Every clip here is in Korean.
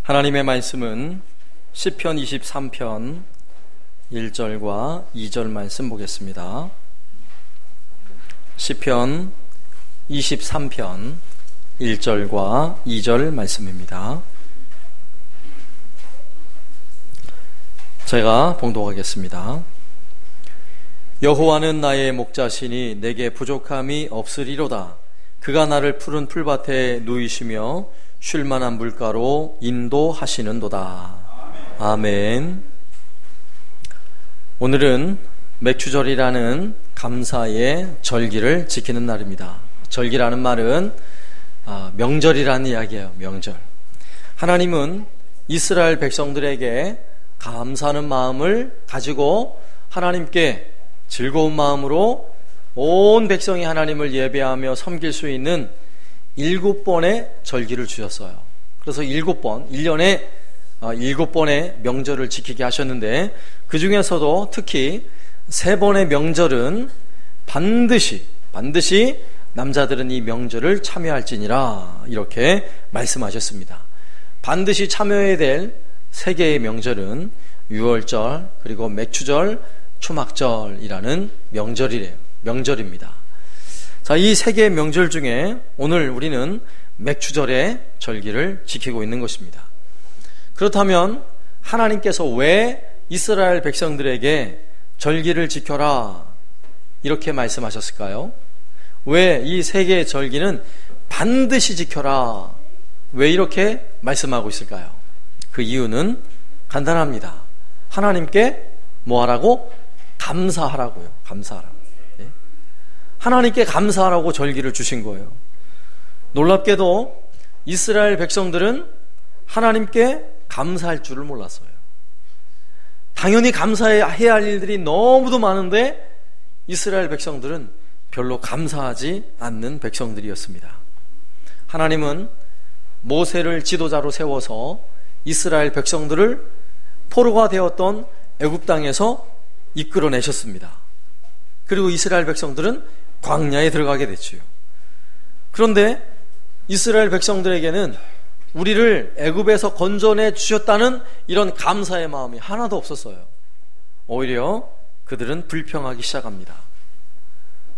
하나님의 말씀은 시편 23편 1절과 2절 말씀 보겠습니다. 시편 23편 1절과 2절 말씀입니다. 제가 봉독하겠습니다. 여호와는 나의 목자시니 내게 부족함이 없으리로다. 그가 나를 푸른 풀밭에 누이시며 쉴만한 물가로 인도하시는도다. 아멘. 오늘은 맥추절이라는 감사의 절기를 지키는 날입니다. 절기라는 말은 명절이라는 이야기예요. 명절. 하나님은 이스라엘 백성들에게 감사하는 마음을 가지고 하나님께 즐거운 마음으로 온 백성이 하나님을 예배하며 섬길 수 있는 7번의 절기를 주셨어요. 그래서 7번, 1년에 7번의 명절을 지키게 하셨는데, 그 중에서도 특히 3번의 명절은 반드시 남자들은 이 명절을 참여할지니라, 이렇게 말씀하셨습니다. 반드시 참여해야 될 3개의 명절은 유월절, 그리고 맥추절, 초막절이라는 명절입니다. 자, 이 3개의 명절 중에 오늘 우리는 맥추절의 절기를 지키고 있는 것입니다. 그렇다면 하나님께서 왜 이스라엘 백성들에게 절기를 지켜라 이렇게 말씀하셨을까요? 왜 이 3개의 절기는 반드시 지켜라, 왜 이렇게 말씀하고 있을까요? 그 이유는 간단합니다. 하나님께 뭐 하라고? 감사하라고요. 감사하라고. 하나님께 감사하라고 절기를 주신 거예요. 놀랍게도 이스라엘 백성들은 하나님께 감사할 줄을 몰랐어요. 당연히 감사해야 할 일들이 너무도 많은데 이스라엘 백성들은 별로 감사하지 않는 백성들이었습니다. 하나님은 모세를 지도자로 세워서 이스라엘 백성들을 포로가 되었던 애굽 땅에서 이끌어내셨습니다. 그리고 이스라엘 백성들은 광야에 들어가게 됐지요. 그런데 이스라엘 백성들에게는 우리를 애굽에서 건져내 주셨다는 이런 감사의 마음이 하나도 없었어요. 오히려 그들은 불평하기 시작합니다.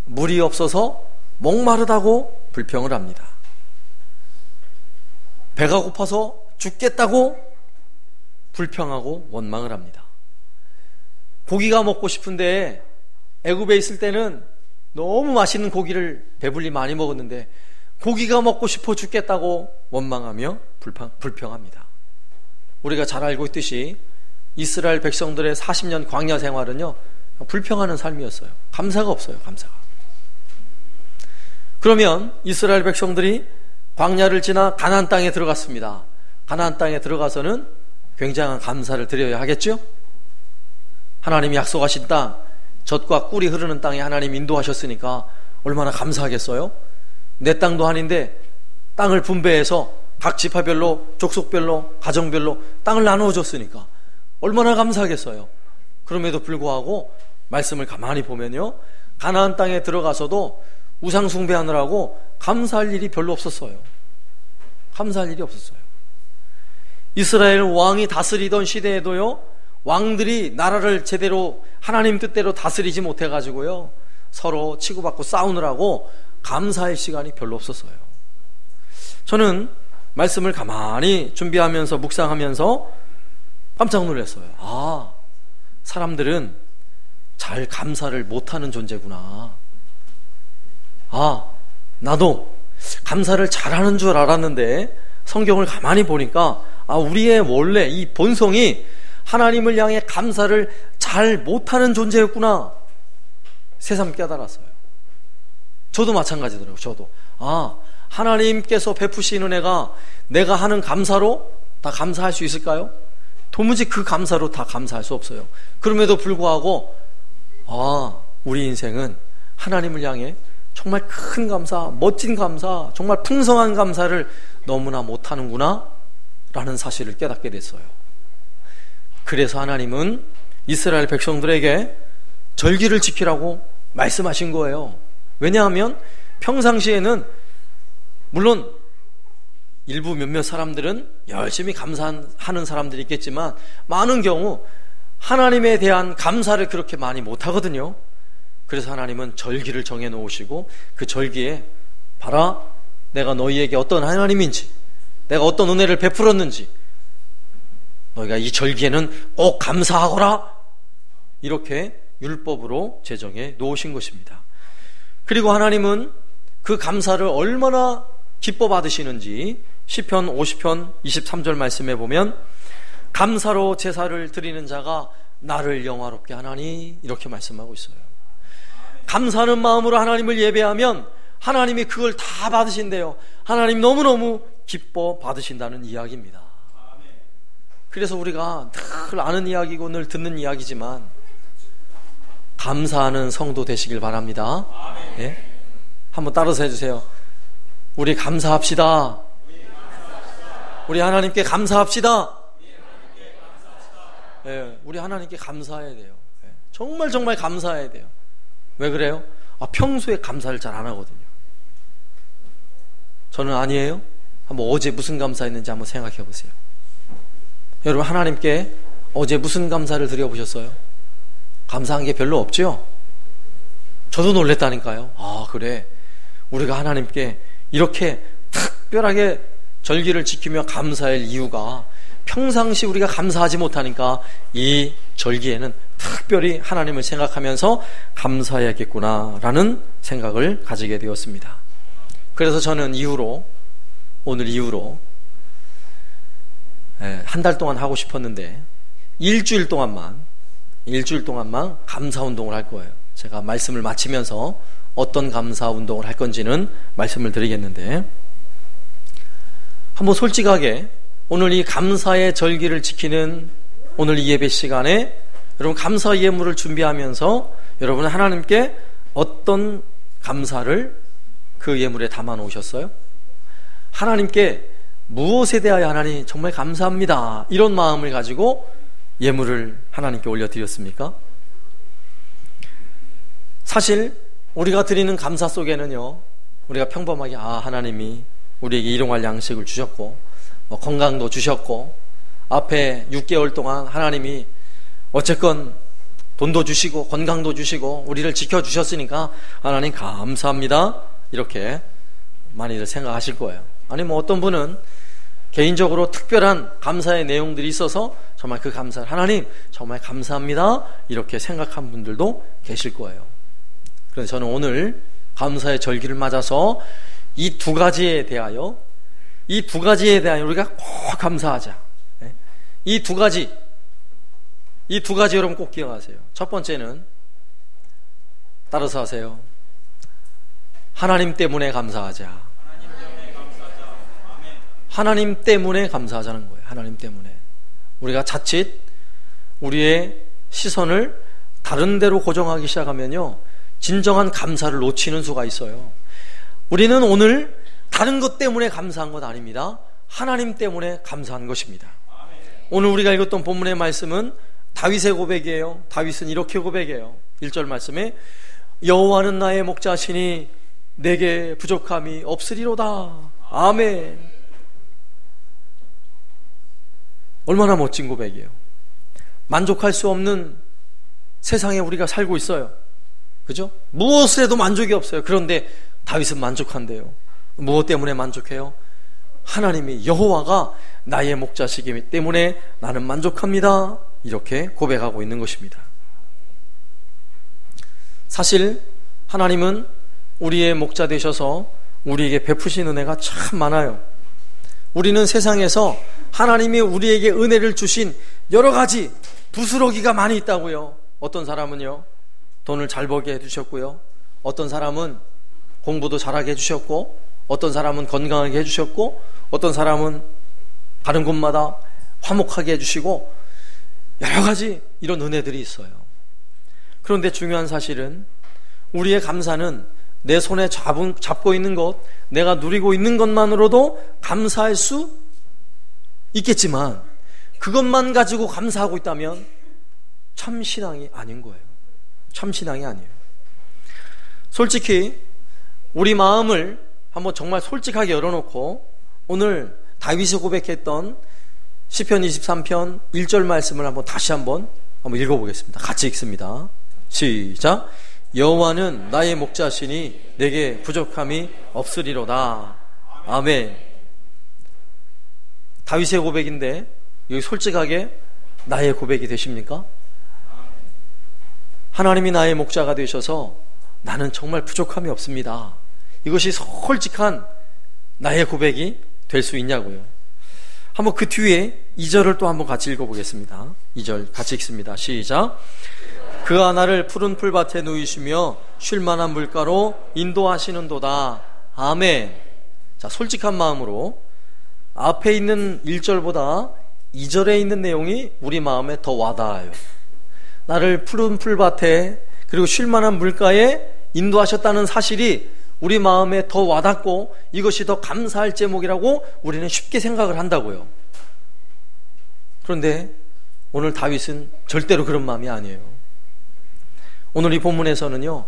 물이 없어서 목마르다고 불평을 합니다. 배가 고파서 죽겠다고 불평하고 원망을 합니다. 고기가 먹고 싶은데 애굽에 있을 때는 너무 맛있는 고기를 배불리 많이 먹었는데 고기가 먹고 싶어 죽겠다고 원망하며 불평합니다. 우리가 잘 알고 있듯이 이스라엘 백성들의 40년 광야 생활은요, 불평하는 삶이었어요. 감사가 없어요. 감사가. 그러면 이스라엘 백성들이 광야를 지나 가나안 땅에 들어갔습니다. 가나안 땅에 들어가서는 굉장한 감사를 드려야 하겠죠? 하나님이 약속하신 땅, 젖과 꿀이 흐르는 땅에 하나님 인도하셨으니까 얼마나 감사하겠어요? 내 땅도 아닌데 땅을 분배해서 각 지파별로, 족속별로, 가정별로 땅을 나누어 줬으니까 얼마나 감사하겠어요? 그럼에도 불구하고 말씀을 가만히 보면요, 가나안 땅에 들어가서도 우상 숭배하느라고 감사할 일이 별로 없었어요. 감사할 일이 없었어요. 이스라엘 왕이 다스리던 시대에도요, 왕들이 나라를 제대로 하나님 뜻대로 다스리지 못해가지고요, 서로 치고받고 싸우느라고 감사의 시간이 별로 없었어요. 저는 말씀을 가만히 준비하면서 묵상하면서 깜짝 놀랐어요. 사람들은 잘 감사를 못하는 존재구나. 나도 감사를 잘하는 줄 알았는데 성경을 가만히 보니까 우리의 원래 이 본성이 하나님을 향해 감사를 잘 못하는 존재였구나, 새삼 깨달았어요. 저도 마찬가지더라고요. 저도 하나님께서 베푸시는 은혜가 내가 하는 감사로 다 감사할 수 있을까요? 도무지 그 감사로 다 감사할 수 없어요. 그럼에도 불구하고 우리 인생은 하나님을 향해 정말 큰 감사, 멋진 감사, 정말 풍성한 감사를 너무나 못하는구나 라는 사실을 깨닫게 됐어요. 그래서 하나님은 이스라엘 백성들에게 절기를 지키라고 말씀하신 거예요. 왜냐하면 평상시에는 물론 일부 몇몇 사람들은 열심히 감사하는 사람들이 있겠지만 많은 경우 하나님에 대한 감사를 그렇게 많이 못하거든요. 그래서 하나님은 절기를 정해 놓으시고 그 절기에 봐라, 내가 너희에게 어떤 하나님인지, 내가 어떤 은혜를 베풀었는지, 너희가 이 절기에는 꼭 감사하거라, 이렇게 율법으로 제정해 놓으신 것입니다. 그리고 하나님은 그 감사를 얼마나 기뻐 받으시는지 시편 50편 23절 말씀에 보면 감사로 제사를 드리는 자가 나를 영화롭게 하나니, 이렇게 말씀하고 있어요. 감사하는 마음으로 하나님을 예배하면 하나님이 그걸 다 받으신대요. 하나님 너무너무 기뻐 받으신다는 이야기입니다. 그래서 우리가 늘 아는 이야기고 늘 듣는 이야기지만 감사하는 성도 되시길 바랍니다. 네? 한번 따라서 해주세요. 우리 감사합시다. 우리 하나님께 감사합시다. 네, 우리 하나님께 감사해야 돼요. 네, 정말 정말 감사해야 돼요. 왜 그래요? 평소에 감사를 잘 안 하거든요. 저는 아니에요. 한번 어제 무슨 감사했는지 한번 생각해 보세요. 여러분, 하나님께 어제 무슨 감사를 드려보셨어요? 감사한 게 별로 없죠? 저도 놀랬다니까요. 그래, 우리가 하나님께 이렇게 특별하게 절기를 지키며 감사할 이유가 평상시 우리가 감사하지 못하니까 이 절기에는 특별히 하나님을 생각하면서 감사해야겠구나라는 생각을 가지게 되었습니다. 그래서 저는 오늘 이후로 한 달 동안 하고 싶었는데 일주일 동안만 감사 운동을 할 거예요. 제가 말씀을 마치면서 어떤 감사 운동을 할 건지는 말씀을 드리겠는데, 한번 솔직하게 오늘 이 감사의 절기를 지키는 오늘 이 예배 시간에 여러분 감사 예물을 준비하면서 여러분 하나님께 어떤 감사를 그 예물에 담아 놓으셨어요? 하나님께 무엇에 대하여 하나님 정말 감사합니다, 이런 마음을 가지고 예물을 하나님께 올려드렸습니까? 사실 우리가 드리는 감사 속에는요, 우리가 평범하게 하나님이 우리에게 일용할 양식을 주셨고 건강도 주셨고 앞에 6개월 동안 하나님이 어쨌건 돈도 주시고 건강도 주시고 우리를 지켜주셨으니까 하나님 감사합니다, 이렇게 많이들 생각하실 거예요. 아니 어떤 분은 개인적으로 특별한 감사의 내용들이 있어서 정말 그 감사를 하나님 정말 감사합니다, 이렇게 생각한 분들도 계실 거예요. 그래서 저는 오늘 감사의 절기를 맞아서 이 두 가지에 대하여 우리가 꼭 감사하자. 이 두 가지 여러분 꼭 기억하세요. 첫 번째는 따라서 하세요. 하나님 때문에 감사하자. 하나님 때문에 감사하자는 거예요. 하나님 때문에. 우리가 자칫 우리의 시선을 다른 데로 고정하기 시작하면요, 진정한 감사를 놓치는 수가 있어요. 우리는 오늘 다른 것 때문에 감사한 것 아닙니다. 하나님 때문에 감사한 것입니다. 오늘 우리가 읽었던 본문의 말씀은 다윗의 고백이에요. 다윗은 이렇게 고백해요. 1절 말씀에 여호와는 나의 목자시니 내게 부족함이 없으리로다. 아멘. 얼마나 멋진 고백이에요. 만족할 수 없는 세상에 우리가 살고 있어요. 그죠? 무엇을 해도 만족이 없어요. 그런데 다윗은 만족한대요. 무엇 때문에 만족해요? 하나님이 여호와가 나의 목자시기 때문에 나는 만족합니다, 이렇게 고백하고 있는 것입니다. 사실 하나님은 우리의 목자 되셔서 우리에게 베푸신 은혜가 참 많아요. 우리는 세상에서 하나님이 우리에게 은혜를 주신 여러 가지 부스러기가 많이 있다고요. 어떤 사람은요, 돈을 잘 벌게 해주셨고요, 어떤 사람은 공부도 잘하게 해주셨고, 어떤 사람은 건강하게 해주셨고, 어떤 사람은 가는 곳마다 화목하게 해주시고, 여러 가지 이런 은혜들이 있어요. 그런데 중요한 사실은 우리의 감사는 내 손에 잡고 있는 것, 내가 누리고 있는 것만으로도 감사할 수 있겠지만 그것만 가지고 감사하고 있다면 참 신앙이 아닌 거예요. 참 신앙이 아니에요. 솔직히 우리 마음을 한번 정말 솔직하게 열어놓고 오늘 다윗이 고백했던 시편 23편 1절 말씀을 다시 한번 읽어보겠습니다. 같이 읽습니다. 시작. 여호와는 나의 목자시니 내게 부족함이 없으리로다. 아멘. 다윗의 고백인데 여기 솔직하게 나의 고백이 되십니까? 하나님이 나의 목자가 되셔서 나는 정말 부족함이 없습니다. 이것이 솔직한 나의 고백이 될 수 있냐고요. 한번 그 뒤에 2절을 또 한번 같이 읽어보겠습니다. 2절 같이 읽습니다. 시작. 그가 나를 푸른 풀밭에 누이시며 쉴만한 물가로 인도하시는도다. 아멘. 자, 솔직한 마음으로 앞에 있는 1절보다 2절에 있는 내용이 우리 마음에 더 와닿아요. 나를 푸른 풀밭에 그리고 쉴만한 물가에 인도하셨다는 사실이 우리 마음에 더 와닿고 이것이 더 감사할 제목이라고 우리는 쉽게 생각을 한다고요. 그런데 오늘 다윗은 절대로 그런 마음이 아니에요. 오늘 이 본문에서는요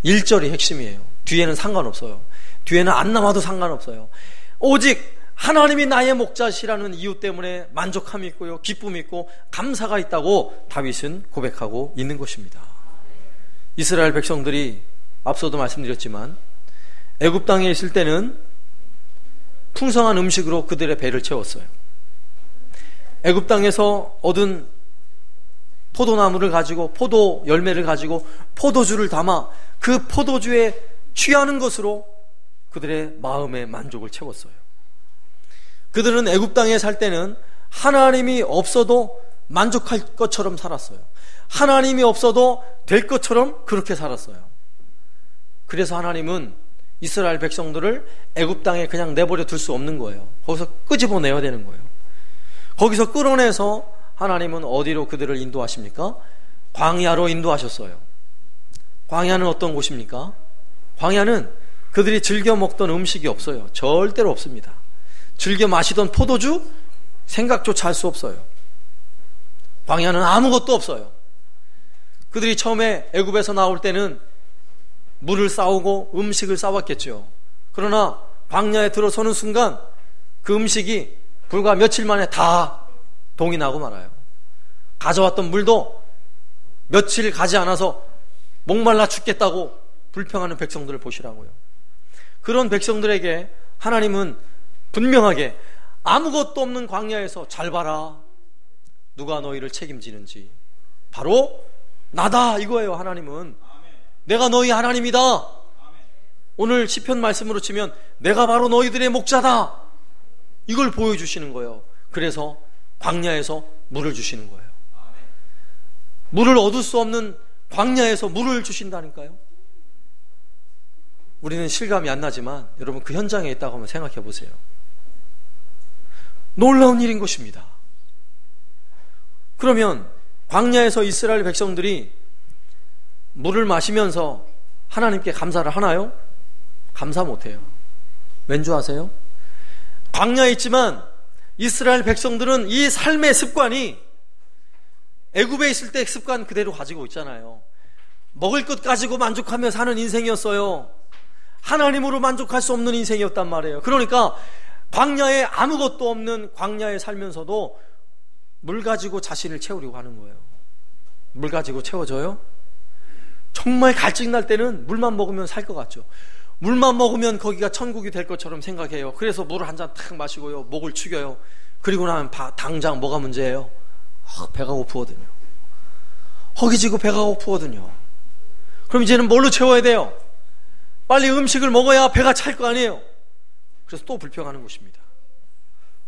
1절이 핵심이에요. 뒤에는 상관없어요. 뒤에는 안 나와도 상관없어요. 오직 하나님이 나의 목자시라는 이유 때문에 만족함이 있고요, 기쁨이 있고 감사가 있다고 다윗은 고백하고 있는 것입니다. 이스라엘 백성들이 앞서도 말씀드렸지만 애굽 땅에 있을 때는 풍성한 음식으로 그들의 배를 채웠어요. 애굽 땅에서 얻은 포도나무를 가지고 포도 열매를 가지고 포도주를 담아 그 포도주에 취하는 것으로 그들의 마음의 만족을 채웠어요. 그들은 애굽 땅에 살 때는 하나님이 없어도 만족할 것처럼 살았어요. 하나님이 없어도 될 것처럼 그렇게 살았어요. 그래서 하나님은 이스라엘 백성들을 애굽 땅에 그냥 내버려 둘 수 없는 거예요. 거기서 끄집어내야 되는 거예요. 거기서 끌어내서 하나님은 어디로 그들을 인도하십니까? 광야로 인도하셨어요. 광야는 어떤 곳입니까? 광야는 그들이 즐겨 먹던 음식이 없어요. 절대로 없습니다. 즐겨 마시던 포도주? 생각조차 할 수 없어요. 광야는 아무것도 없어요. 그들이 처음에 애굽에서 나올 때는 물을 싸오고 음식을 싸왔겠죠. 그러나 광야에 들어서는 순간 그 음식이 불과 며칠 만에 다 동이 나고 말아요. 가져왔던 물도 며칠 가지 않아서 목말라 죽겠다고 불평하는 백성들을 보시라고요. 그런 백성들에게 하나님은 분명하게 아무것도 없는 광야에서 잘 봐라, 누가 너희를 책임지는지 바로 나다 이거예요. 하나님은 내가 너희 하나님이다. 오늘 시편 말씀으로 치면 내가 바로 너희들의 목자다, 이걸 보여주시는 거예요. 그래서 광야에서 물을 주시는 거예요. 물을 얻을 수 없는 광야에서 물을 주신다니까요. 우리는 실감이 안 나지만 여러분 그 현장에 있다고 한번 생각해 보세요. 놀라운 일인 것입니다. 그러면 광야에서 이스라엘 백성들이 물을 마시면서 하나님께 감사를 하나요? 감사 못해요. 왠 줄 아세요? 광야에 있지만 이스라엘 백성들은 이 삶의 습관이 애굽에 있을 때 습관 그대로 가지고 있잖아요. 먹을 것 가지고 만족하며 사는 인생이었어요. 하나님으로 만족할 수 없는 인생이었단 말이에요. 그러니까 광야에 아무것도 없는 광야에 살면서도 물 가지고 자신을 채우려고 하는 거예요. 물 가지고 채워져요? 정말 갈증 날 때는 물만 먹으면 살 것 같죠. 물만 먹으면 거기가 천국이 될 것처럼 생각해요. 그래서 물을 한 잔 탁 마시고요, 목을 축여요. 그리고 나면 당장 뭐가 문제예요? 배가 고프거든요. 허기지고 배가 고프거든요. 그럼 이제는 뭘로 채워야 돼요? 빨리 음식을 먹어야 배가 찰 거 아니에요. 그래서 또 불평하는 것입니다.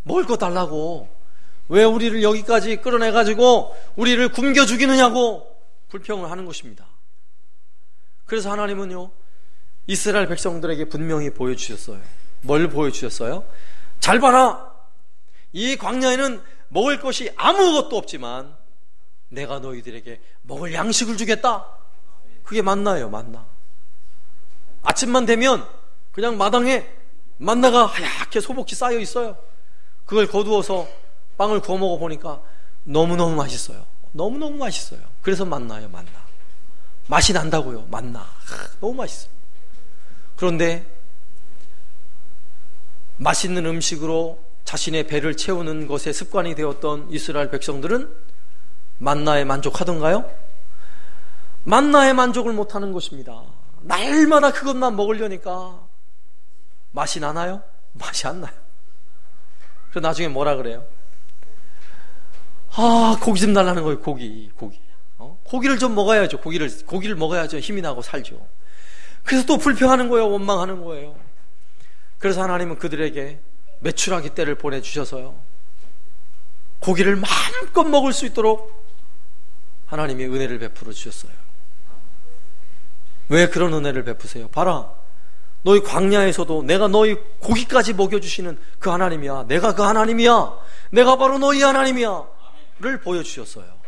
먹을 거 달라고, 왜 우리를 여기까지 끌어내가지고 우리를 굶겨 죽이느냐고 불평을 하는 것입니다. 그래서 하나님은요 이스라엘 백성들에게 분명히 보여주셨어요. 뭘 보여주셨어요? 잘 봐라, 이 광야에는 먹을 것이 아무것도 없지만 내가 너희들에게 먹을 양식을 주겠다. 그게 만나예요. 만나. 아침만 되면 그냥 마당에 만나가 하얗게 소복히 쌓여 있어요. 그걸 거두어서 빵을 구워 먹어 보니까 너무너무 맛있어요. 너무너무 맛있어요. 그래서 만나요. 만나. 맛이 난다고요. 만나. 너무 맛있어요. 그런데 맛있는 음식으로 자신의 배를 채우는 것에 습관이 되었던 이스라엘 백성들은 만나에 만족하던가요? 만나에 만족을 못하는 것입니다. 날마다 그것만 먹으려니까 맛이 나나요? 맛이 안 나요. 그래서 나중에 뭐라 그래요? 고기 좀 달라는 거예요. 고기. 고기를 좀 먹어야죠. 고기를 먹어야죠. 힘이 나고 살죠. 그래서 또 불평하는 거예요. 원망하는 거예요. 그래서 하나님은 그들에게 메추라기 떼를 보내주셔서요, 고기를 마음껏 먹을 수 있도록 하나님이 은혜를 베풀어 주셨어요. 왜 그런 은혜를 베푸세요? 봐라, 너희 광야에서도 내가 너희 고기까지 먹여주시는 그 하나님이야. 내가 그 하나님이야. 내가 바로 너희 하나님이야 를 보여주셨어요.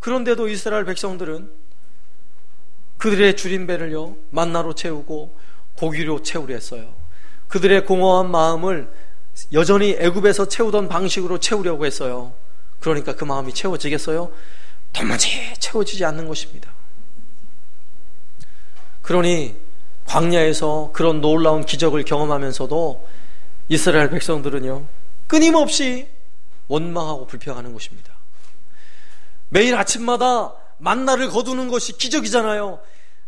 그런데도 이스라엘 백성들은 그들의 줄인 배를요, 만나로 채우고 고기로 채우려 했어요. 그들의 공허한 마음을 여전히 애굽에서 채우던 방식으로 채우려고 했어요. 그러니까 그 마음이 채워지겠어요? 도무지 채워지지 않는 것입니다. 그러니 광야에서 그런 놀라운 기적을 경험하면서도 이스라엘 백성들은요, 끊임없이 원망하고 불평하는 것입니다. 매일 아침마다 만나를 거두는 것이 기적이잖아요.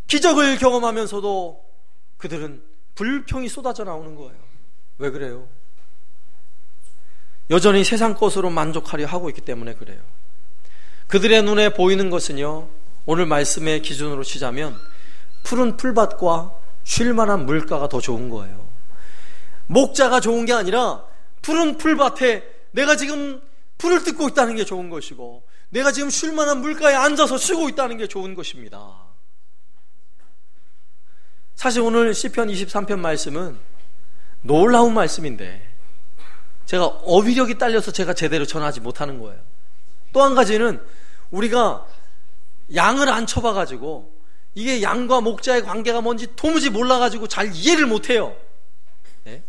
기적을 경험하면서도 그들은 불평이 쏟아져 나오는 거예요. 왜 그래요? 여전히 세상 것으로 만족하려 하고 있기 때문에 그래요. 그들의 눈에 보이는 것은요, 오늘 말씀의 기준으로 치자면 푸른 풀밭과 쉴만한 물가가 더 좋은 거예요. 목자가 좋은 게 아니라 푸른 풀밭에 내가 지금 풀을 뜯고 있다는 게 좋은 것이고, 내가 지금 쉴만한 물가에 앉아서 쉬고 있다는 게 좋은 것입니다. 사실 오늘 시편 23편 말씀은 놀라운 말씀인데 제가 어휘력이 딸려서 제가 제대로 전하지 못하는 거예요. 또 한 가지는 우리가 양을 안 쳐봐가지고 이게 양과 목자의 관계가 뭔지 도무지 몰라가지고 잘 이해를 못해요. 네?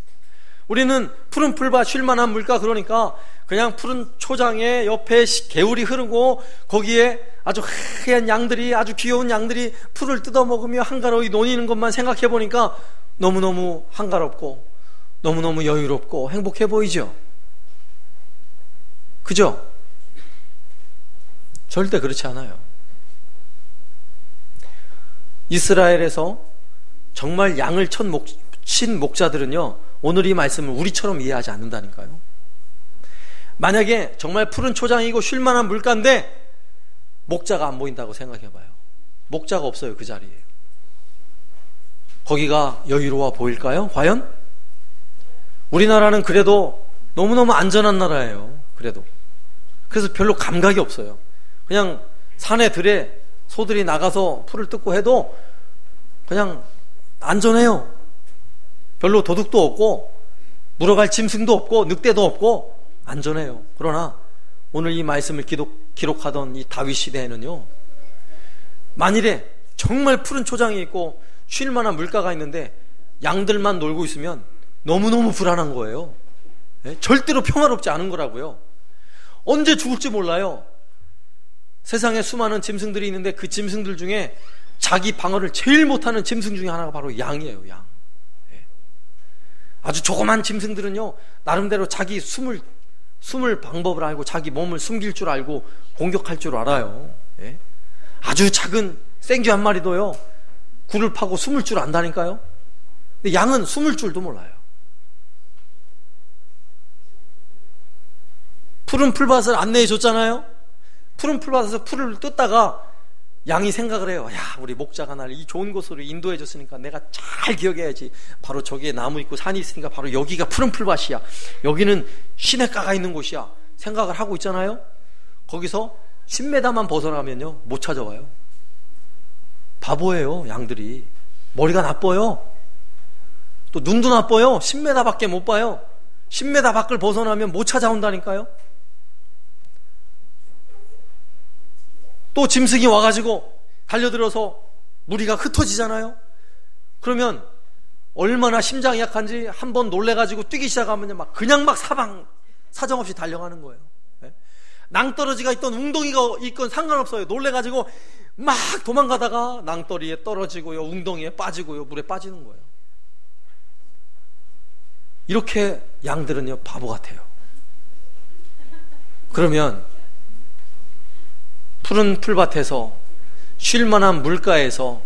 우리는 푸른 풀밭 쉴만한 물가, 그러니까 그냥 푸른 초장에 옆에 개울이 흐르고 거기에 아주 하얀 양들이, 아주 귀여운 양들이 풀을 뜯어먹으며 한가로이 노니는 것만 생각해보니까 너무너무 한가롭고 너무너무 여유롭고 행복해 보이죠? 그죠? 절대 그렇지 않아요. 이스라엘에서 정말 양을 친 목자들은요, 오늘 이 말씀을 우리처럼 이해하지 않는다니까요. 만약에 정말 푸른 초장이고 쉴만한 물가인데 목자가 안 보인다고 생각해봐요. 목자가 없어요. 그 자리에. 거기가 여유로워 보일까요? 과연? 우리나라는 그래도 너무너무 안전한 나라예요. 그래서 별로 감각이 없어요. 그냥 산에 들에 소들이 나가서 풀을 뜯고 해도 그냥 안전해요. 별로 도둑도 없고 물어갈 짐승도 없고 늑대도 없고 안전해요. 그러나 오늘 이 말씀을 기록하던 이 다윗 시대에는요, 만일에 정말 푸른 초장이 있고 쉴만한 물가가 있는데 양들만 놀고 있으면 너무너무 불안한 거예요. 네? 절대로 평화롭지 않은 거라고요. 언제 죽을지 몰라요. 세상에 수많은 짐승들이 있는데 그 짐승들 중에 자기 방어를 제일 못하는 짐승 중에 하나가 바로 양이에요. 양. 네. 아주 조그만 짐승들은요, 나름대로 자기 숨을 방법을 알고 자기 몸을 숨길 줄 알고 공격할 줄 알아요. 예? 아주 작은 생쥐 한 마리도요, 굴을 파고 숨을 줄 안다니까요. 근데 양은 숨을 줄도 몰라요. 푸른 풀밭을 안내해 줬잖아요. 푸른 풀밭에서 풀을 뜯다가 양이 생각을 해요. 야, 우리 목자가 날 이 좋은 곳으로 인도해 줬으니까 내가 잘 기억해야지. 바로 저기에 나무 있고 산이 있으니까 바로 여기가 푸른 풀밭이야. 여기는 시냇가가 있는 곳이야. 생각을 하고 있잖아요. 거기서 10m만 벗어나면요, 못 찾아와요. 바보예요. 양들이. 머리가 나빠요. 또 눈도 나빠요. 10m밖에 못 봐요. 10m 밖을 벗어나면 못 찾아온다니까요. 또 짐승이 와가지고 달려들어서 무리가 흩어지잖아요. 그러면 얼마나 심장이 약한지 한번 놀래가지고 뛰기 시작하면 그냥 사정없이 달려가는 거예요. 네? 낭떠러지가 있던 웅덩이가 있건 상관없어요. 놀래가지고 막 도망가다가 낭떠러지에 떨어지고요, 웅덩이에 빠지고요, 물에 빠지는 거예요. 이렇게 양들은요 바보 같아요. 그러면 푸른 풀밭에서 쉴만한 물가에서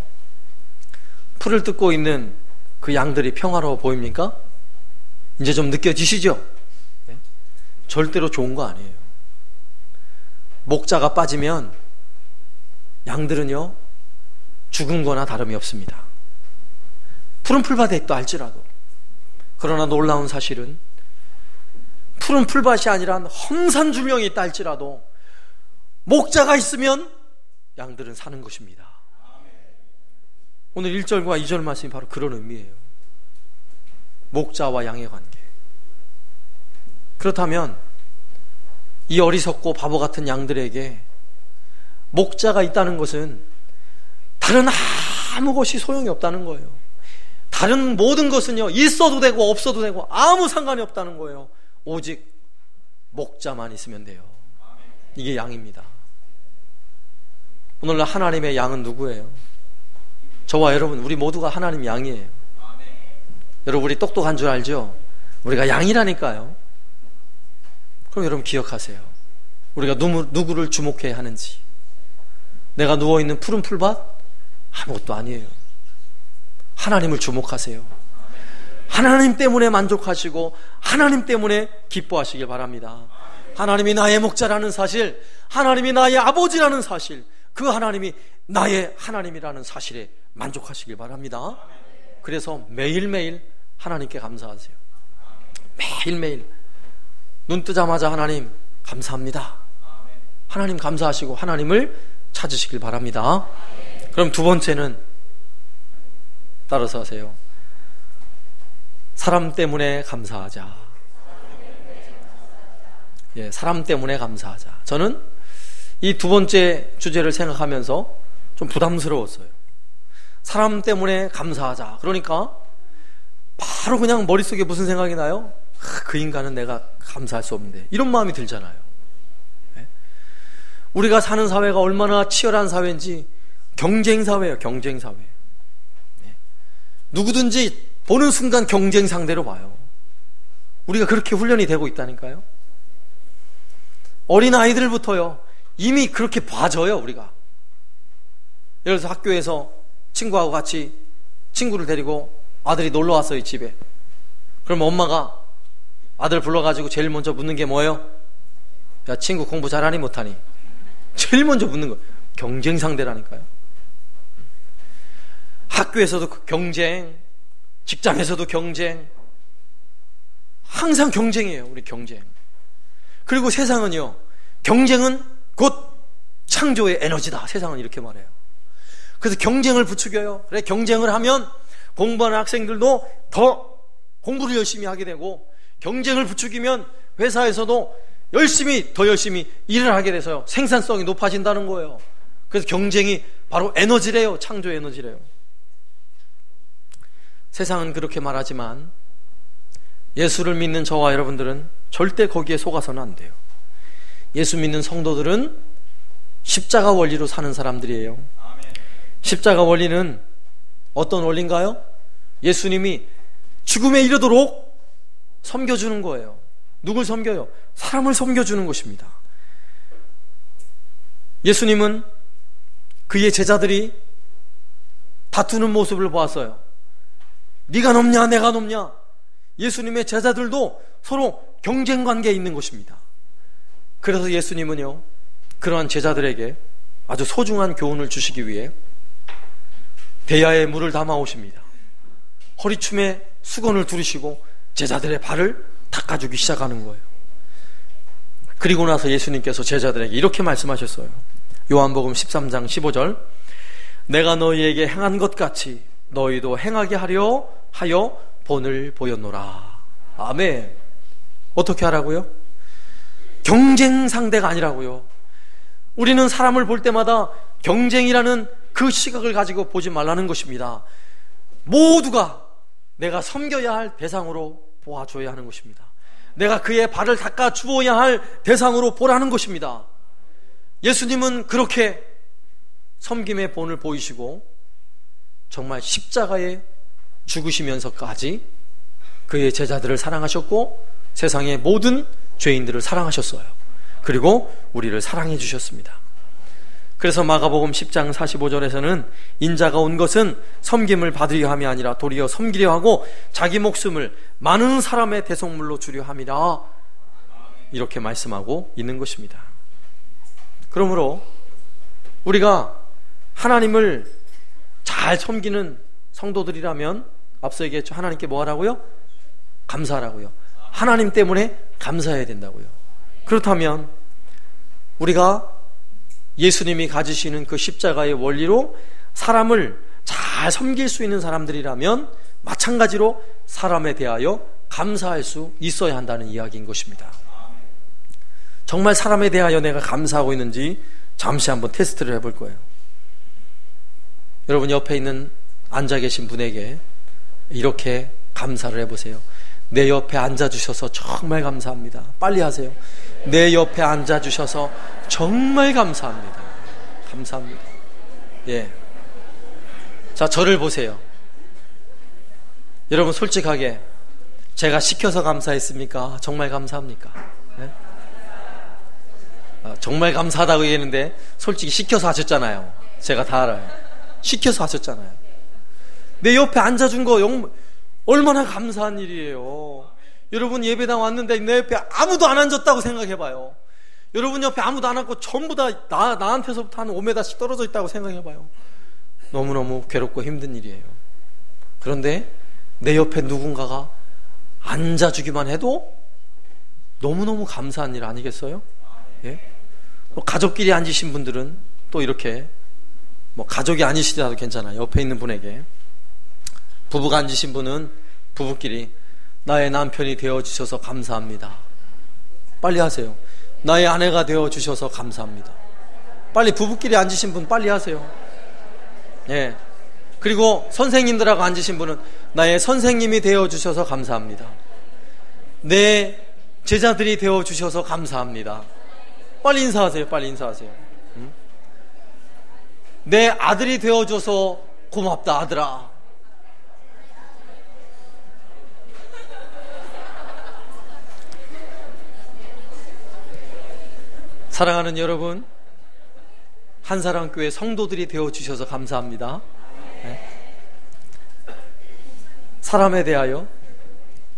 풀을 뜯고 있는 그 양들이 평화로워 보입니까? 이제 좀 느껴지시죠? 네? 절대로 좋은 거 아니에요. 목자가 빠지면 양들은요 죽은 거나 다름이 없습니다. 푸른 풀밭에 있다 할지라도. 그러나 놀라운 사실은 푸른 풀밭이 아니라 험산주명이 있다 할지라도 목자가 있으면 양들은 사는 것입니다. 오늘 1절과 2절 말씀이 바로 그런 의미예요. 목자와 양의 관계. 그렇다면 이 어리석고 바보 같은 양들에게 목자가 있다는 것은 다른 아무 것이 소용이 없다는 거예요. 다른 모든 것은요 있어도 되고 없어도 되고 아무 상관이 없다는 거예요. 오직 목자만 있으면 돼요. 이게 양입니다. 오늘날 하나님의 양은 누구예요? 저와 여러분, 우리 모두가 하나님 양이에요. 여러분, 우리 똑똑한 줄 알죠? 우리가 양이라니까요. 그럼 여러분 기억하세요. 우리가 누구를 주목해야 하는지. 내가 누워있는 푸른 풀밭? 아무것도 아니에요. 하나님을 주목하세요. 하나님 때문에 만족하시고 하나님 때문에 기뻐하시길 바랍니다. 하나님이 나의 목자라는 사실, 하나님이 나의 아버지라는 사실, 그 하나님이 나의 하나님이라는 사실에 만족하시길 바랍니다. 그래서 매일매일 하나님께 감사하세요. 매일매일 눈 뜨자마자 하나님 감사합니다. 하나님 감사하시고 하나님을 찾으시길 바랍니다. 그럼 두 번째는 따라서 하세요. 사람 때문에 감사하자. 예, 사람 때문에 감사하자. 저는 이 두 번째 주제를 생각하면서 좀 부담스러웠어요. 사람 때문에 감사하자. 그러니까 바로 그냥 머릿속에 무슨 생각이 나요? 그 인간은 내가 감사할 수 없는데, 이런 마음이 들잖아요. 네? 우리가 사는 사회가 얼마나 치열한 사회인지 경쟁사회예요. 경쟁사회. 네? 누구든지 보는 순간 경쟁 상대로 봐요. 우리가 그렇게 훈련이 되고 있다니까요. 어린아이들부터요 이미 그렇게 봐줘요. 우리가 예를 들어서 학교에서 친구하고 같이 친구를 데리고 아들이 놀러 왔어요, 집에. 그럼 엄마가 아들 불러가지고 제일 먼저 묻는 게 뭐예요? 야, 친구 공부 잘하니 못하니? 제일 먼저 묻는 거. 경쟁 상대라니까요. 학교에서도 경쟁, 직장에서도 경쟁, 항상 경쟁이에요. 우리 경쟁. 그리고 세상은요, 경쟁은 곧 창조의 에너지다. 세상은 이렇게 말해요. 그래서 경쟁을 부추겨요. 그래, 경쟁을 하면 공부하는 학생들도 더 공부를 열심히 하게 되고, 경쟁을 부추기면 회사에서도 더 열심히 일을 하게 돼서요 생산성이 높아진다는 거예요. 그래서 경쟁이 바로 에너지래요. 창조 에너지래요. 세상은 그렇게 말하지만 예수를 믿는 저와 여러분들은 절대 거기에 속아서는 안 돼요. 예수 믿는 성도들은 십자가 원리로 사는 사람들이에요. 십자가 원리는 어떤 원리인가요? 예수님이 죽음에 이르도록 섬겨주는 거예요. 누굴 섬겨요? 사람을 섬겨주는 것입니다. 예수님은 그의 제자들이 다투는 모습을 보았어요. 네가 높냐 내가 높냐. 예수님의 제자들도 서로 경쟁 관계에 있는 것입니다. 그래서 예수님은요 그러한 제자들에게 아주 소중한 교훈을 주시기 위해 대야에 물을 담아 오십니다. 허리춤에 수건을 두르시고 제자들의 발을 닦아주기 시작하는 거예요. 그리고 나서 예수님께서 제자들에게 이렇게 말씀하셨어요. 요한복음 13장 15절, 내가 너희에게 행한 것 같이 너희도 행하게 하려 하여 본을 보였노라. 아멘. 어떻게 하라고요? 경쟁 상대가 아니라고요. 우리는 사람을 볼 때마다 경쟁이라는 그 시각을 가지고 보지 말라는 것입니다. 모두가 내가 섬겨야 할 대상으로 보아줘야 하는 것입니다. 내가 그의 발을 닦아 주어야 할 대상으로 보라는 것입니다. 예수님은 그렇게 섬김의 본을 보이시고 정말 십자가에 죽으시면서까지 그의 제자들을 사랑하셨고 세상의 모든 죄인들을 사랑하셨어요. 그리고 우리를 사랑해 주셨습니다. 그래서 마가복음 10장 45절에서는 인자가 온 것은 섬김을 받으려 함이 아니라 도리어 섬기려 하고 자기 목숨을 많은 사람의 대속물로 주려 함이라, 이렇게 말씀하고 있는 것입니다. 그러므로 우리가 하나님을 잘 섬기는 성도들이라면 앞서 얘기했죠. 하나님께 뭐 하라고요? 감사하라고요. 하나님 때문에 감사해야 된다고요. 그렇다면 우리가 예수님이 가지시는 그 십자가의 원리로 사람을 잘 섬길 수 있는 사람들이라면 마찬가지로 사람에 대하여 감사할 수 있어야 한다는 이야기인 것입니다. 정말 사람에 대하여 내가 감사하고 있는지 잠시 한번 테스트를 해볼 거예요. 여러분 옆에 있는 앉아 계신 분에게 이렇게 감사를 해보세요. 내 옆에 앉아주셔서 정말 감사합니다. 빨리 하세요. 내 옆에 앉아주셔서 정말 감사합니다. 감사합니다. 예. 자, 저를 보세요. 여러분 솔직하게 제가 시켜서 감사했습니까? 정말 감사합니까? 예? 정말 감사하다고 얘기했는데 솔직히 시켜서 하셨잖아요. 제가 다 알아요. 시켜서 하셨잖아요. 내 옆에 앉아준 거 얼마나 감사한 일이에요. 여러분 예배당 왔는데 내 옆에 아무도 안 앉았다고 생각해봐요. 여러분 옆에 아무도 안 앉고 전부 다 나한테서부터 한 5m씩 떨어져 있다고 생각해봐요. 너무너무 괴롭고 힘든 일이에요. 그런데 내 옆에 누군가가 앉아주기만 해도 너무너무 감사한 일 아니겠어요? 예? 가족끼리 앉으신 분들은 또 이렇게, 가족이 아니시더라도 괜찮아요. 옆에 있는 분에게, 부부가 앉으신 분은 부부끼리 나의 남편이 되어주셔서 감사합니다. 빨리 하세요. 나의 아내가 되어주셔서 감사합니다. 빨리 부부끼리 앉으신 분 빨리 하세요. 예. 그리고 선생님들하고 앉으신 분은 나의 선생님이 되어주셔서 감사합니다. 내 제자들이 되어주셔서 감사합니다. 빨리 인사하세요. 빨리 인사하세요. 내 아들이 되어줘서 고맙다 아들아. 사랑하는 여러분, 한사랑교회 성도들이 되어주셔서 감사합니다. 네. 사람에 대하여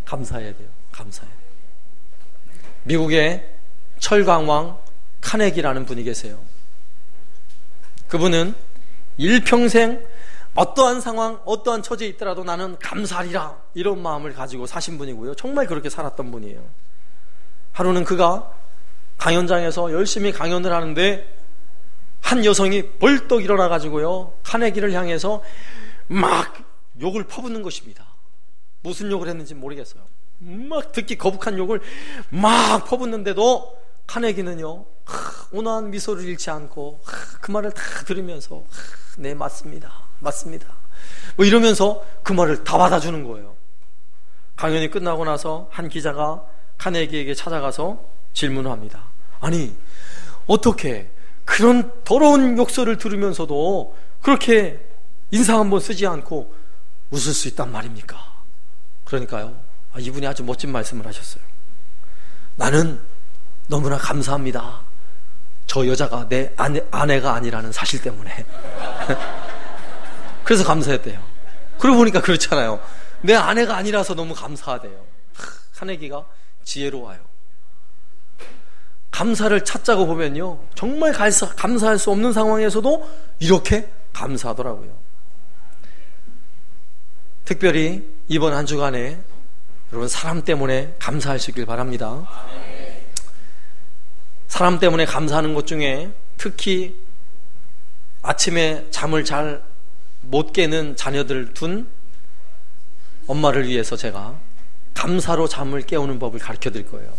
감사해야 돼요. 감사해야 돼요. 미국의 철강왕 카네기라는 분이 계세요. 그분은 일평생 어떠한 상황, 어떠한 처지에 있더라도 나는 감사하리라, 이런 마음을 가지고 사신 분이고요. 정말 그렇게 살았던 분이에요. 하루는 그가 강연장에서 열심히 강연을 하는데 한 여성이 벌떡 일어나가지고요, 카네기를 향해서 막 욕을 퍼붓는 것입니다. 무슨 욕을 했는지 모르겠어요. 막 듣기 거북한 욕을 막 퍼붓는데도 카네기는요, 온화한 미소를 잃지 않고 그 말을 다 들으면서 네 맞습니다, 맞습니다, 이러면서 그 말을 다 받아주는 거예요. 강연이 끝나고 나서 한 기자가 카네기에게 찾아가서 질문을 합니다. 아니, 어떻게 그런 더러운 욕설을 들으면서도 그렇게 인상 한번 쓰지 않고 웃을 수 있단 말입니까? 그러니까요, 이분이 아주 멋진 말씀을 하셨어요. 나는 너무나 감사합니다. 저 여자가 내 아내가 아니라는 사실 때문에. 그래서 감사했대요. 그러고 보니까 그렇잖아요. 내 아내가 아니라서 너무 감사하대요. 카네기가 지혜로워요. 감사를 찾자고 보면요, 정말 감사할 수 없는 상황에서도 이렇게 감사하더라고요. 특별히 이번 한 주간에 여러분 사람 때문에 감사하시길 바랍니다. 사람 때문에 감사하는 것 중에 특히 아침에 잠을 잘 못 깨는 자녀들 둔 엄마를 위해서 제가 감사로 잠을 깨우는 법을 가르쳐 드릴 거예요.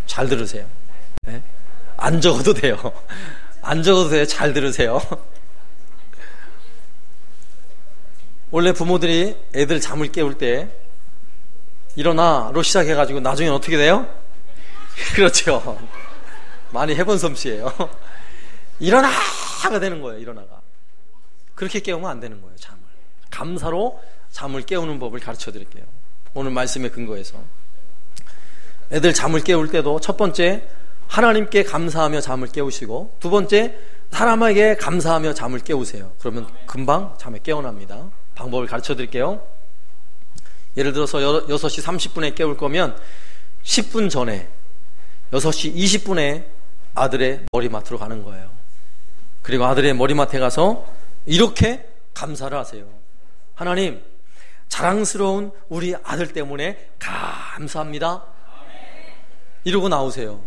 잘 들으세요. 네? 안 적어도 돼요. 안 적어도 돼요. 잘 들으세요. 원래 부모들이 애들 잠을 깨울 때 일어나로 시작해가지고 나중엔 어떻게 돼요? 그렇죠. 많이 해본 솜씨예요. 일어나가 되는 거예요. 일어나가. 그렇게 깨우면 안 되는 거예요. 잠을. 감사로 잠을 깨우는 법을 가르쳐 드릴게요. 오늘 말씀에 근거해서. 애들 잠을 깨울 때도 첫 번째 하나님께 감사하며 잠을 깨우시고, 두 번째 사람에게 감사하며 잠을 깨우세요. 그러면 금방 잠에 깨어납니다. 방법을 가르쳐 드릴게요. 예를 들어서 6시 30분에 깨울 거면 10분 전에 6시 20분에 아들의 머리맡으로 가는 거예요. 그리고 아들의 머리맡에 가서 이렇게 감사를 하세요. 하나님, 자랑스러운 우리 아들 때문에 감사합니다. 이러고 나오세요.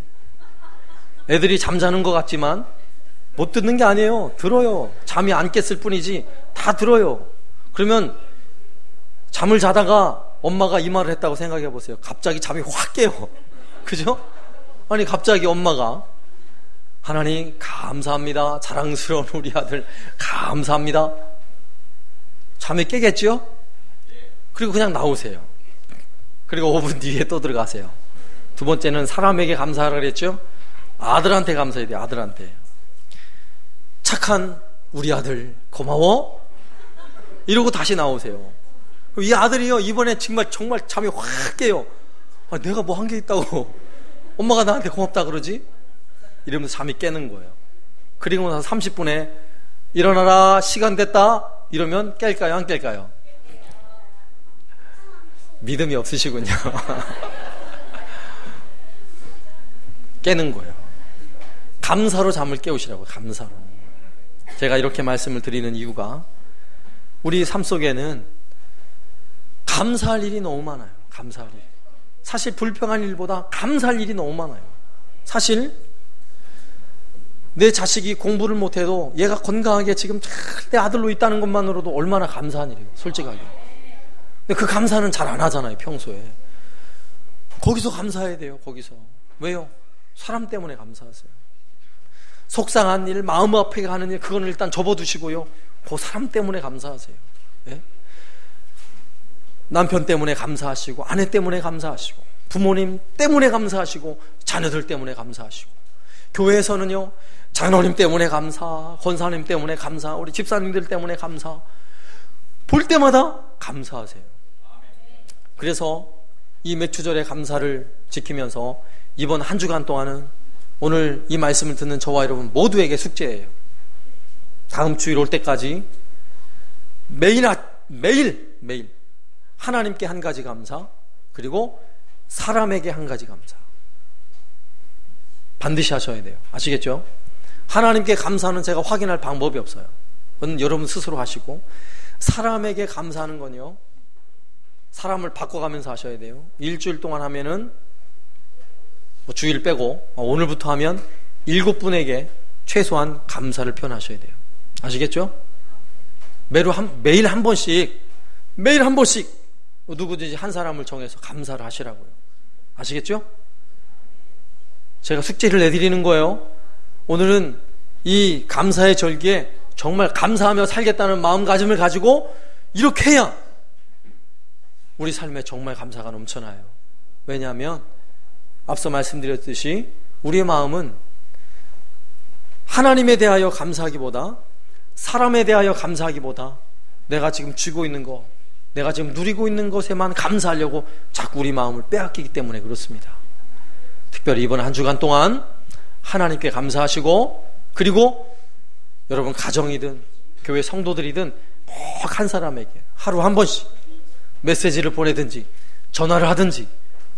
애들이 잠자는 것 같지만 못 듣는 게 아니에요. 들어요. 잠이 안 깼을 뿐이지 다 들어요. 그러면 잠을 자다가 엄마가 이 말을 했다고 생각해 보세요. 갑자기 잠이 확 깨요. 그죠? 아니 갑자기 엄마가 하나님 감사합니다. 자랑스러운 우리 아들 감사합니다. 잠이 깨겠죠? 그리고 그냥 나오세요. 그리고 5분 뒤에 또 들어가세요. 두 번째는 사람에게 감사하라 그랬죠? 아들한테 감사해야 돼요. 아들한테. 착한 우리 아들 고마워. 이러고 다시 나오세요. 이 아들이요 이번에 정말 잠이 확 깨요. 아, 내가 뭐 한 게 있다고 엄마가 나한테 고맙다 그러지? 이러면서 잠이 깨는 거예요. 그리고 나서 30분에 일어나라 시간 됐다 이러면 깰까요 안 깰까요? 믿음이 없으시군요. 깨는 거예요. 감사로 잠을 깨우시라고요. 감사로. 제가 이렇게 말씀을 드리는 이유가 우리 삶 속에는 감사할 일이 너무 많아요. 감사할 일. 사실 불평한 일보다 감사할 일이 너무 많아요. 사실 내 자식이 공부를 못해도 얘가 건강하게 지금 내 아들로 있다는 것만으로도 얼마나 감사한 일이에요. 솔직하게. 근데 그 감사는 잘 안 하잖아요. 평소에. 거기서 감사해야 돼요. 거기서. 왜요? 사람 때문에 감사하세요. 속상한 일, 마음 아프게 하는 일, 그건 일단 접어두시고요. 그 사람 때문에 감사하세요. 예? 남편 때문에 감사하시고, 아내 때문에 감사하시고, 부모님 때문에 감사하시고, 자녀들 때문에 감사하시고, 교회에서는요, 장로님 때문에 감사, 권사님 때문에 감사, 우리 집사님들 때문에 감사, 볼 때마다 감사하세요. 그래서 이 맥주절의 감사를 지키면서 이번 한 주간 동안은 오늘 이 말씀을 듣는 저와 여러분 모두에게 숙제예요. 다음 주일 올 때까지 매일 하나님께 한 가지 감사, 그리고 사람에게 한 가지 감사 반드시 하셔야 돼요. 아시겠죠? 하나님께 감사는 제가 확인할 방법이 없어요. 그건 여러분 스스로 하시고, 사람에게 감사하는 건요, 사람을 바꿔가면서 하셔야 돼요. 일주일 동안 하면은 뭐 주일 빼고 오늘부터 하면 7분에게 최소한 감사를 표현하셔야 돼요. 아시겠죠? 매일 한 번씩 누구든지 한 사람을 정해서 감사를 하시라고요. 아시겠죠? 제가 숙제를 내드리는 거예요. 오늘은 이 감사의 절기에 정말 감사하며 살겠다는 마음가짐을 가지고 이렇게 해야 우리 삶에 정말 감사가 넘쳐나요. 왜냐하면 앞서 말씀드렸듯이 우리의 마음은 하나님에 대하여 감사하기보다, 사람에 대하여 감사하기보다 내가 지금 쥐고 있는 것, 내가 지금 누리고 있는 것에만 감사하려고 자꾸 우리 마음을 빼앗기기 때문에 그렇습니다. 특별히 이번 한 주간 동안 하나님께 감사하시고, 그리고 여러분 가정이든 교회 성도들이든 꼭 한 사람에게 하루 한 번씩 메시지를 보내든지 전화를 하든지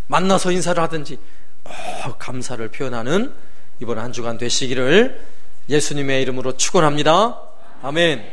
만나서 인사를 하든지 꼭 감사를 표현하는 이번 한 주간 되시기를 예수님의 이름으로 축원합니다. 아멘.